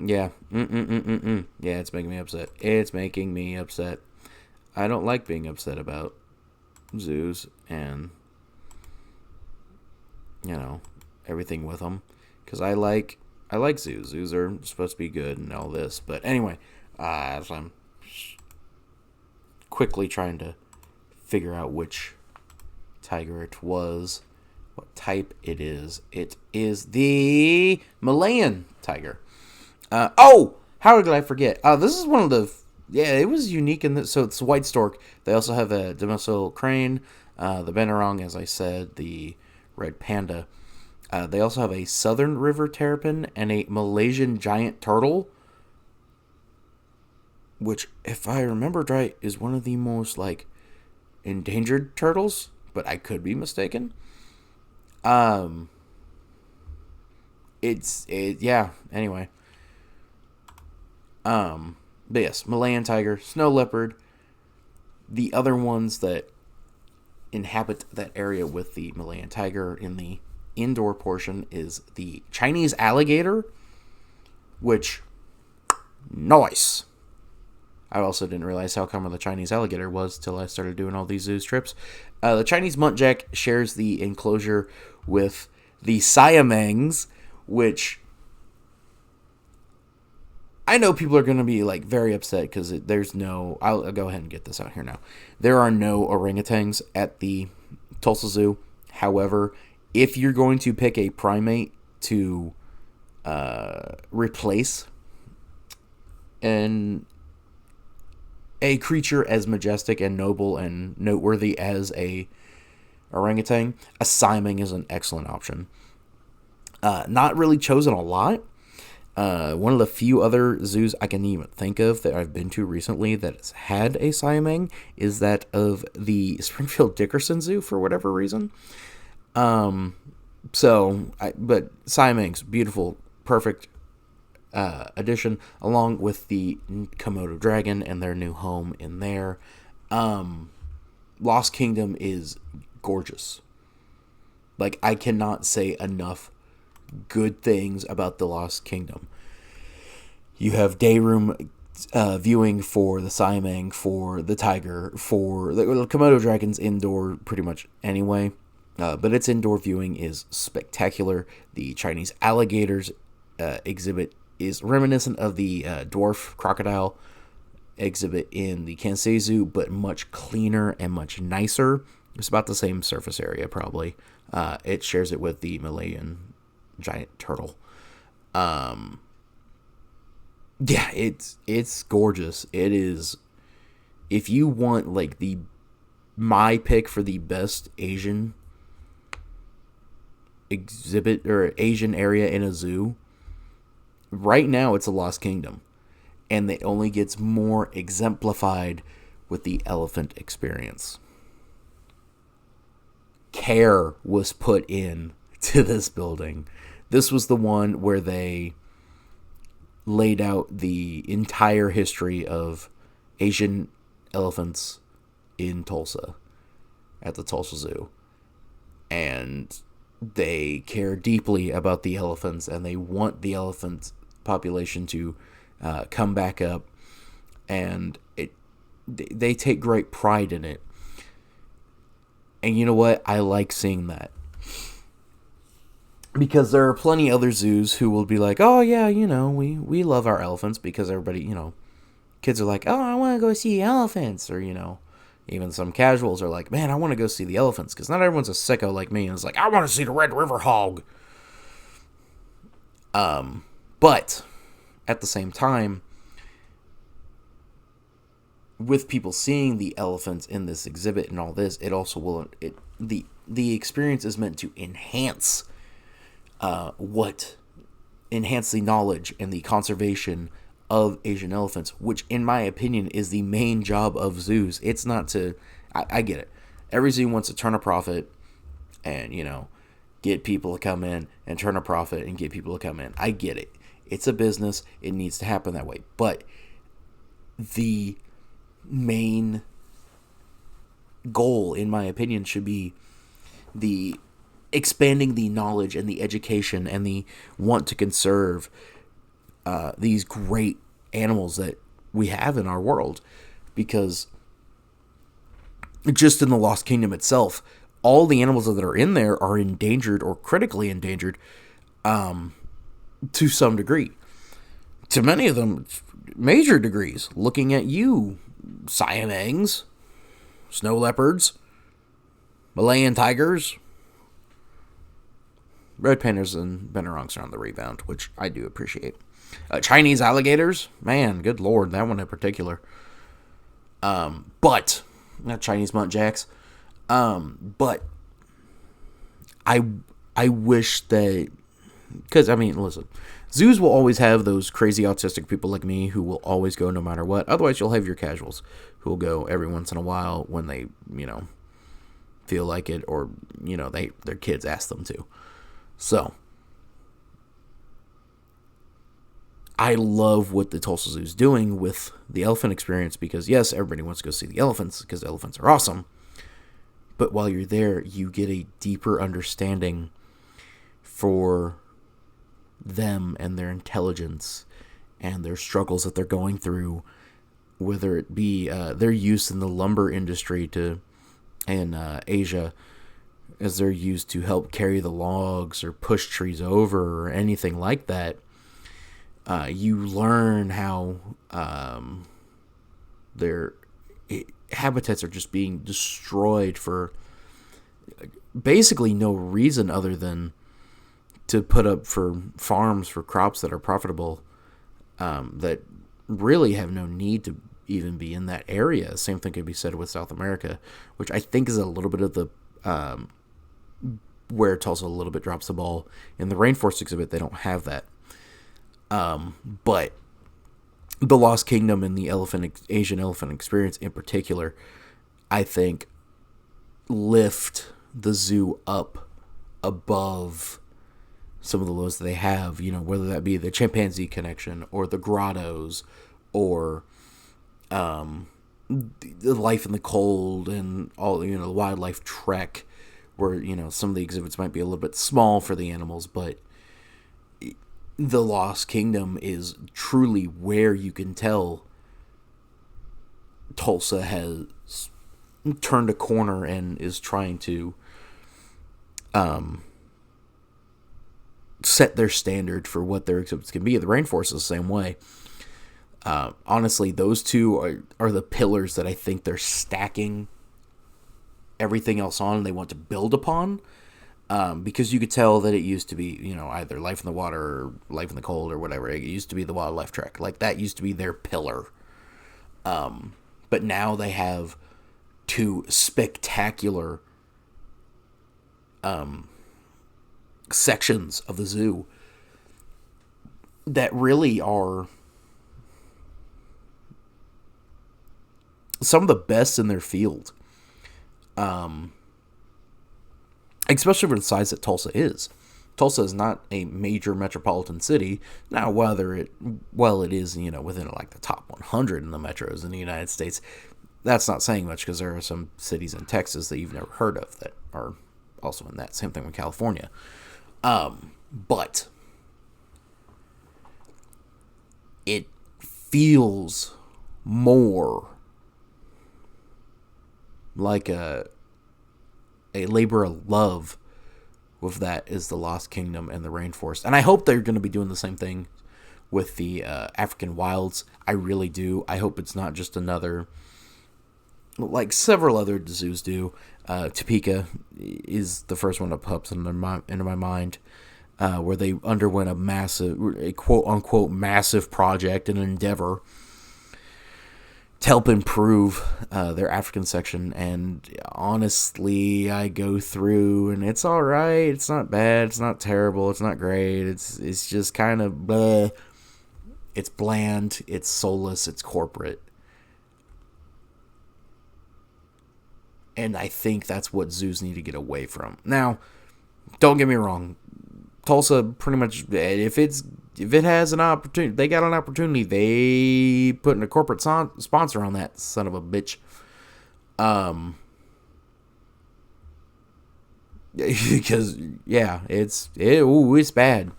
yeah. Yeah, it's making me upset. It's making me upset. I don't like being upset about zoos and, everything with them. Because I like zoos. Zoos are supposed to be good and all this. But anyway, so I'm quickly trying to figure out which tiger it was, what type it is. It is the Malayan tiger. How did I forget? This is one of the... Yeah, it was unique in this. So it's white stork. They also have a demersal crane, the Benarong, as I said, the red panda. They also have a southern river terrapin and a Malaysian giant turtle, which, if I remembered right, is one of the most, endangered turtles, but I could be mistaken. Anyway. But yes, Malayan tiger, snow leopard. The other ones that inhabit that area with the Malayan tiger in the indoor portion is the Chinese alligator, which, nice. I also didn't realize how common the Chinese alligator was till I started doing all these zoos trips. The Chinese muntjac shares the enclosure with the Siamangs, which... I know people are going to be, very upset because there's no... I'll go ahead and get this out here now. There are no orangutans at the Tulsa Zoo. However, if you're going to pick a primate to replace a creature as majestic and noble and noteworthy as a orangutan, a Siamang is an excellent option. Not really chosen a lot. One of the few other zoos I can even think of that I've been to recently that has had a Siamang is that of the Springfield Dickerson Zoo for whatever reason. But Siamangs, beautiful, perfect addition, along with the Komodo dragon and their new home in there. Lost Kingdom is gorgeous. I cannot say enough good things about the Lost Kingdom. You have day room viewing for the Siamang, for the tiger, for the Komodo dragon's indoor pretty much anyway, but its indoor viewing is spectacular. The Chinese alligators exhibit is reminiscent of the dwarf crocodile exhibit in the Kansas City Zoo, but much cleaner and much nicer. It's about the same surface area probably. It shares it with the Malayan giant turtle. It's gorgeous. It is. If you want my pick for the best Asian exhibit or Asian area in a zoo, right now it's a Lost Kingdom, and it only gets more exemplified with the elephant experience. Care was put in to this building. This was the one where they laid out the entire history of Asian elephants in Tulsa at the Tulsa Zoo. And they care deeply about the elephants, and they want the elephant population to come back up. And they take great pride in it. And you know what? I like seeing that. Because there are plenty of other zoos who will be like, oh yeah, we love our elephants, because everybody, kids are like, oh, I want to go see elephants, or, even some casuals are like, man, I want to go see the elephants, because not everyone's a sicko like me, and it's like, I want to see the Red River hog. But at the same time, with people seeing the elephants in this exhibit and all this, it also will, the experience is meant to enhance enhance the knowledge and the conservation of Asian elephants, which in my opinion is the main job of zoos. It's not to, I get it. Every zoo wants to turn a profit and, get people to come in and turn a profit and get people to come in. I get it. It's a business. It needs to happen that way. But the main goal, in my opinion, should be the expanding the knowledge and the education and the want to conserve these great animals that we have in our world. Because just in the Lost Kingdom itself, all the animals that are in there are endangered or critically endangered to some degree. To many of them, major degrees. Looking at you, Siamangs, snow leopards, Malayan tigers, red pandas, and Benorongs are on the rebound, which I do appreciate. Chinese alligators, man, good lord, that one in particular. But not Chinese muntjacks. But I wish that, because listen, zoos will always have those crazy autistic people like me who will always go no matter what. Otherwise, you'll have your casuals who will go every once in a while when they, feel like it, or their kids ask them to. So I love what the Tulsa Zoo is doing with the elephant experience, because yes, everybody wants to go see the elephants because elephants are awesome. But while you're there, you get a deeper understanding for them and their intelligence and their struggles that they're going through, whether it be their use in the lumber industry in Asia, as they're used to help carry the logs or push trees over or anything like that. You learn how their habitats are just being destroyed for basically no reason other than to put up for farms for crops that are profitable, that really have no need to even be in that area. Same thing could be said with South America, which I think is a little bit of the where Tulsa a little bit drops the ball. In the rainforest exhibit, they don't have that. But the Lost Kingdom and the Asian elephant experience in particular, I think, lift the zoo up above some of the lows that they have, whether that be the chimpanzee connection or the grottos or the life in the cold and all, the wildlife trek, where, some of the exhibits might be a little bit small for the animals, but the Lost Kingdom is truly where you can tell Tulsa has turned a corner and is trying to set their standard for what their exhibits can be. The rainforest is the same way. Honestly, those two are the pillars that I think they're stacking everything else on and they want to build upon. Because you could tell that it used to be, either life in the water or life in the cold or whatever. It used to be the wildlife trek. Like, that used to be their pillar. But now they have two spectacular sections of the zoo that really are some of the best in their field. Especially for the size that Tulsa is. Tulsa is not a major metropolitan city. Now, it is, within like the top 100 in the metros in the United States. That's not saying much, because there are some cities in Texas that you've never heard of that are also in that. Same thing with California. But it feels more like a labor of love with that is the Lost Kingdom and the rainforest. And I hope they're going to be doing the same thing with the African wilds. I really do. I hope it's not just another, like several other zoos do. Topeka is the first one that pops into my mind, where they underwent a quote-unquote massive project, an endeavor, to help improve their African section. And honestly, I go through and it's all right. It's not bad. It's not terrible. It's not great. It's just kind of bleh. It's bland. It's soulless. It's corporate. And I think that's what zoos need to get away from. Now, don't get me wrong. Tulsa pretty much, if it has an opportunity, they got an opportunity. They putting a corporate sponsor on that son of a bitch. Because it's bad.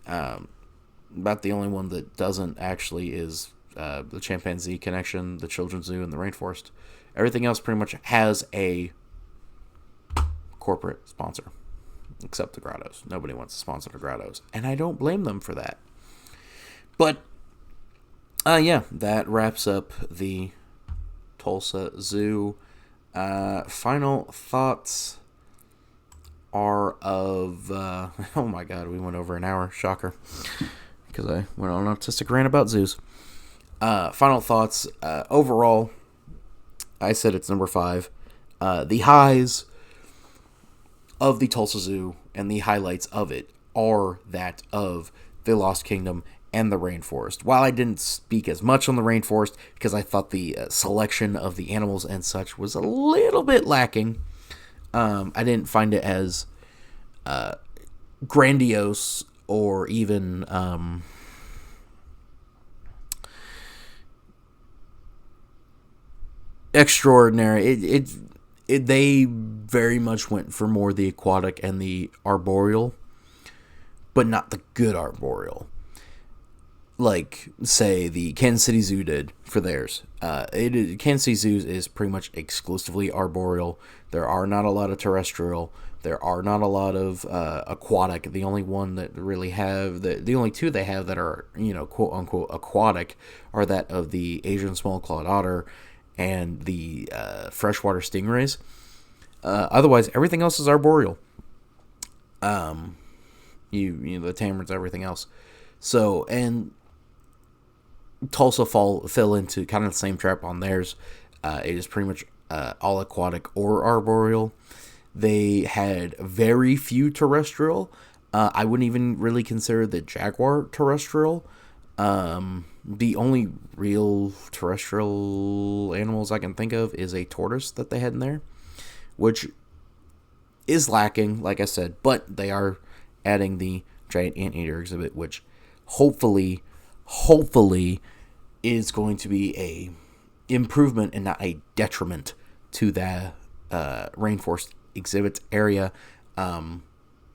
About the only one that doesn't actually is the Chimpanzee Connection, the Children's Zoo, and the Rainforest. Everything else pretty much has a corporate sponsor, except the Grottos. Nobody wants to sponsor the Grottos, and I don't blame them for that. But that wraps up the Tulsa Zoo. Final thoughts are of oh my god, we went over an hour, shocker, because I went on an autistic rant about zoos. Final thoughts, overall, I said it's number 5. The highs of the Tulsa Zoo and the highlights of it are that of the Lost Kingdom and the Rainforest. While I didn't speak as much on the Rainforest because I thought the selection of the animals and such was a little bit lacking, I didn't find it as grandiose or even extraordinary. They very much went for more the aquatic and the arboreal, but not the good arboreal. Like, say, the Kansas City Zoo did for theirs. Kansas City Zoo is pretty much exclusively arboreal. There are not a lot of terrestrial. There are not a lot of aquatic. The only one that really have, the only two they have that are, quote unquote aquatic are that of the Asian small-clawed otter and the freshwater stingrays. Otherwise, everything else is arboreal. The tamarins, everything else. So, and Tulsa fell into kind of the same trap on theirs. It is pretty much all aquatic or arboreal. They had very few terrestrial. I wouldn't even really consider the jaguar terrestrial. The only real terrestrial animals I can think of is a tortoise that they had in there, which is lacking, like I said, but they are adding the giant anteater exhibit, which hopefully is going to be a improvement and not a detriment to the rainforest exhibit area. But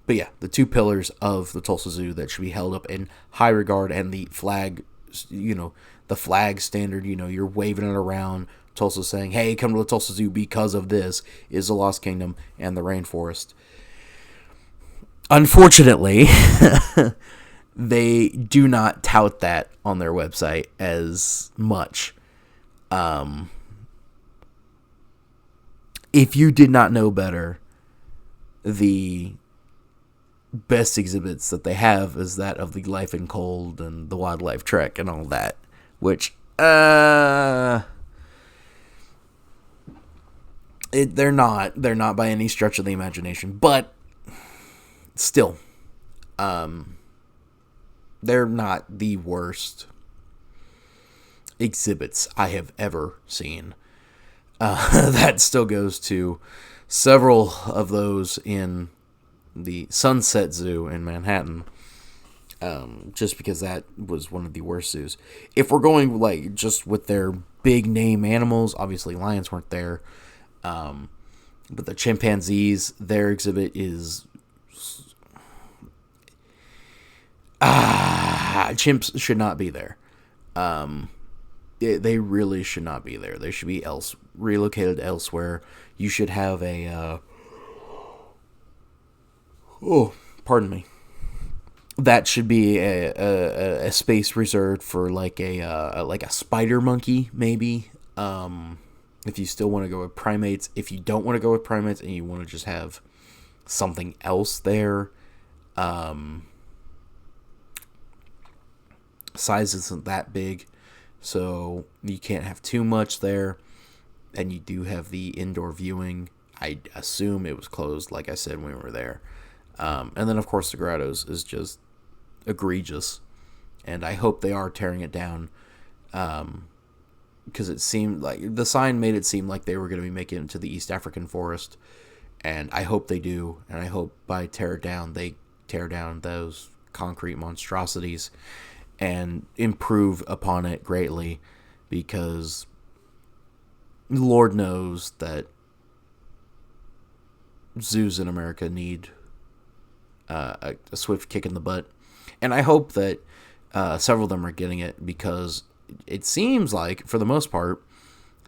yeah, the two pillars of the Tulsa Zoo that should be held up in high regard, and the flag, the flag standard, you're waving it around, Tulsa saying, hey, come to the Tulsa Zoo because of this, is the Lost Kingdom and the Rainforest. Unfortunately, they do not tout that on their website as much. If you did not know better, the best exhibits that they have is that of the Life in Cold and the Wildlife Trek and all that, which they're not by any stretch of the imagination, but still, they're not the worst exhibits I have ever seen. That still goes to several of those in the Sunset Zoo in Manhattan, just because that was one of the worst zoos. If we're going just with their big name animals, obviously lions weren't there, but the chimpanzees, their exhibit is chimps should not be there. They really should not be there. They should be relocated elsewhere. You should have a pardon me. That should be a space reserved for like a spider monkey, maybe. If you still want to go with primates. If you don't want to go with primates and you want to just have something else there, size isn't that big, so you can't have too much there. And you do have the indoor viewing. I assume it was closed, like I said, when we were there. And then, of course, the Grottos is just egregious. And I hope they are tearing it down. because it seemed like the sign made it seem like they were going to be making it into the East African forest, and I hope they do, and I hope by they tear down those concrete monstrosities and improve upon it greatly, because Lord knows that zoos in America need a swift kick in the butt, and I hope that several of them are getting it, because it seems like, for the most part,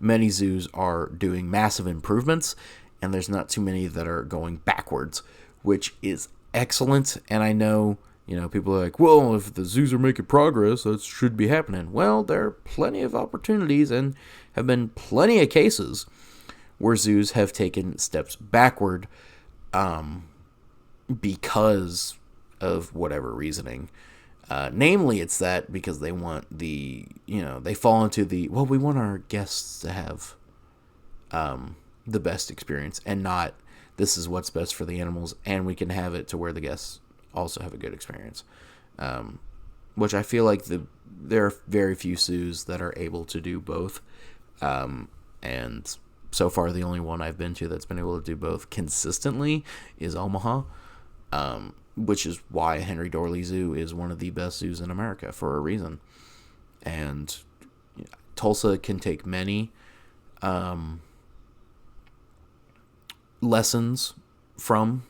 many zoos are doing massive improvements, and there's not too many that are going backwards, which is excellent. And I know, people are like, well, if the zoos are making progress, that should be happening. Well, there are plenty of opportunities, and have been plenty of cases where zoos have taken steps backward because of whatever reasoning. Namely, it's that because they want they fall into we want our guests to have the best experience, and not this is what's best for the animals, and we can have it to where the guests also have a good experience. Which I feel like there are very few zoos that are able to do both. And so far, the only one I've been to that's been able to do both consistently is Omaha. Which is why Henry Dorley Zoo is one of the best zoos in America, for a reason. And Tulsa can take many lessons from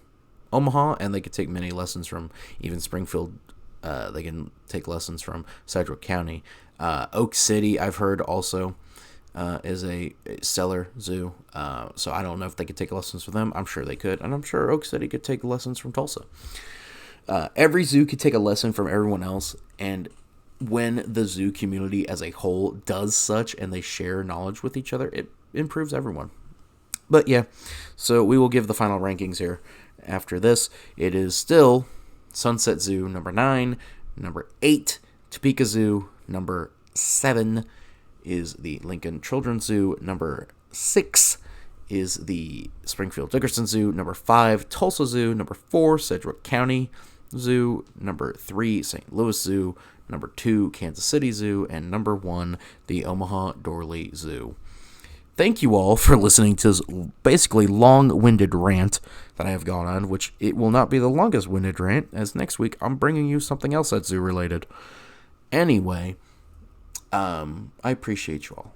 Omaha, and they could take many lessons from even Springfield. They can take lessons from Sedgwick County. Oak City, I've heard, also is a stellar zoo. So I don't know if they could take lessons from them. I'm sure they could, and I'm sure Oak City could take lessons from Tulsa. Every zoo could take a lesson from everyone else, and when the zoo community as a whole does such and they share knowledge with each other, it improves everyone. But yeah, so we will give the final rankings here after this. It is still Sunset Zoo number 9, number 8 Topeka Zoo, number 7 is the Lincoln Children's Zoo, number 6 is the Springfield Dickerson Zoo, number 5 Tulsa Zoo, number 4 Sedgwick County Zoo, number 3 St. Louis Zoo, number 2 Kansas City Zoo, and number 1 the Omaha Dorley Zoo. Thank you all for listening to this basically long-winded rant that I have gone on, which it will not be the longest-winded rant, as next week I'm bringing you something else that's zoo-related. Anyway, I appreciate you all.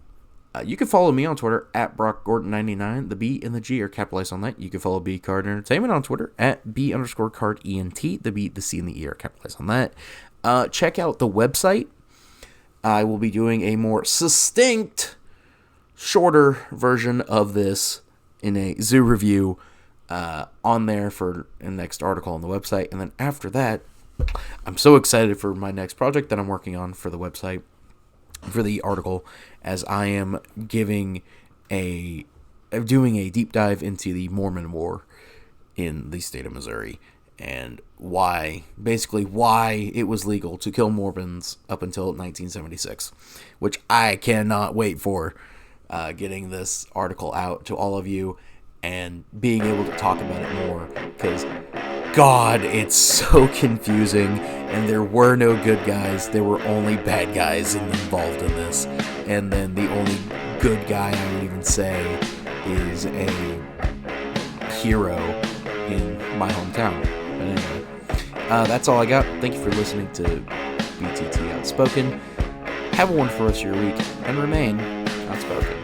You can follow me on Twitter at Brock Gorton 99. The B and the G are capitalized on that. You can follow B Card Entertainment on Twitter at B_card ENT. The B, the C, and the E are capitalized on that. Check out the website. I will be doing a more succinct, shorter version of this in a zoo review on there for the next article on the website. And then after that, I'm so excited for my next project that I'm working on for the website, for the article, as I am doing a deep dive into the Mormon War in the state of Missouri, and why it was legal to kill Mormons up until 1976, which I cannot wait for getting this article out to all of you and being able to talk about it more, because God, it's so confusing, and there were no good guys. There were only bad guys involved in this, and then the only good guy I would even say is a hero in my hometown. But anyway, that's all I got. Thank you for listening to BTT Outspoken. Have a wonderful rest of your week, and remain outspoken.